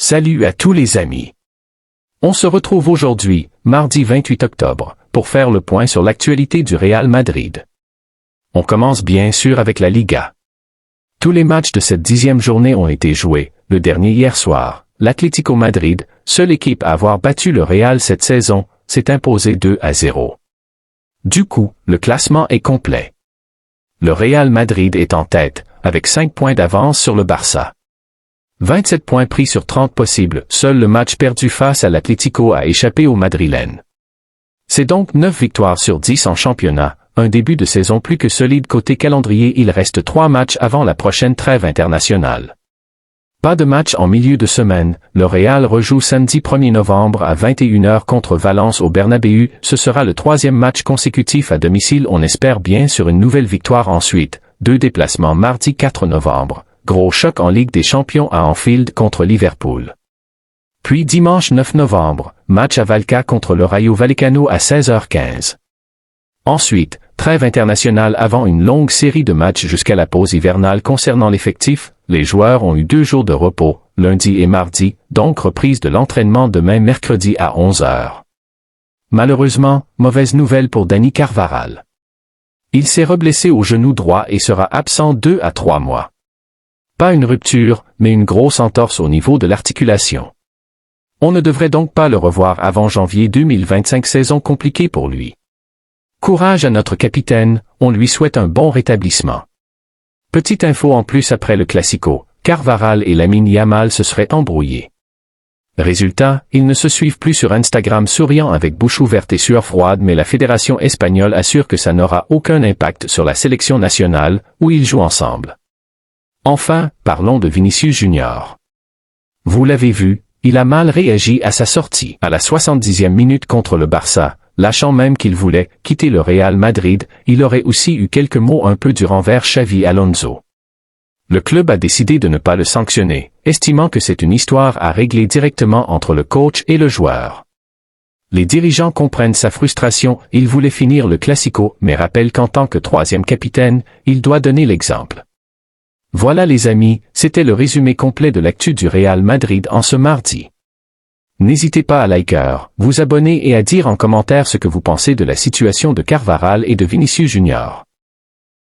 Salut à tous les amis. On se retrouve aujourd'hui, mardi 28 octobre, pour faire le point sur l'actualité du Real Madrid. On commence bien sûr avec la Liga. Tous les matchs de cette 10e journée ont été joués, le dernier hier soir. L'Atlético Madrid, seule équipe à avoir battu le Real cette saison, s'est imposé 2-0. Du coup, le classement est complet. Le Real Madrid est en tête, avec 5 points d'avance sur le Barça. 27 points pris sur 30 possibles, seul le match perdu face à l'Atlético a échappé aux Madrilènes. C'est donc 9 victoires sur 10 en championnat, un début de saison plus que solide côté calendrier. Il reste 3 matchs avant la prochaine trêve internationale. Pas de match en milieu de semaine, le Real rejoue samedi 1er novembre à 21h contre Valence au Bernabéu. Ce sera le 3e match consécutif à domicile. On espère bien sur une nouvelle victoire ensuite. 2 déplacements mardi 4 novembre. Gros choc en Ligue des Champions à Anfield contre Liverpool. Puis dimanche 9 novembre, match à Vallecas contre le Rayo Vallecano à 16h15. Ensuite, trêve internationale avant une longue série de matchs jusqu'à la pause hivernale. Concernant l'effectif, les joueurs ont eu 2 jours de repos, lundi et mardi, donc reprise de l'entraînement demain mercredi à 11h. Malheureusement, mauvaise nouvelle pour Dani Carvajal. Il s'est reblessé au genou droit et sera absent 2 à 3 mois. Pas une rupture, mais une grosse entorse au niveau de l'articulation. On ne devrait donc pas le revoir avant janvier 2025, saison compliquée pour lui. Courage à notre capitaine, on lui souhaite un bon rétablissement. Petite info en plus après le Classico, Carvajal et Lamine Yamal se seraient embrouillés. Résultat, ils ne se suivent plus sur Instagram, souriant avec bouche ouverte et sueur froide, mais la fédération espagnole assure que ça n'aura aucun impact sur la sélection nationale, où ils jouent ensemble. Enfin, parlons de Vinicius Junior. Vous l'avez vu, il a mal réagi à sa sortie à la 70e minute contre le Barça, lâchant même qu'il voulait quitter le Real Madrid. Il aurait aussi eu quelques mots un peu durs envers Xavi Alonso. Le club a décidé de ne pas le sanctionner, estimant que c'est une histoire à régler directement entre le coach et le joueur. Les dirigeants comprennent sa frustration. Il voulait finir le Classico, mais rappelle qu'en tant que 3e capitaine, il doit donner l'exemple. Voilà les amis, c'était le résumé complet de l'actu du Real Madrid en ce mardi. N'hésitez pas à liker, vous abonner et à dire en commentaire ce que vous pensez de la situation de Carvajal et de Vinicius Junior.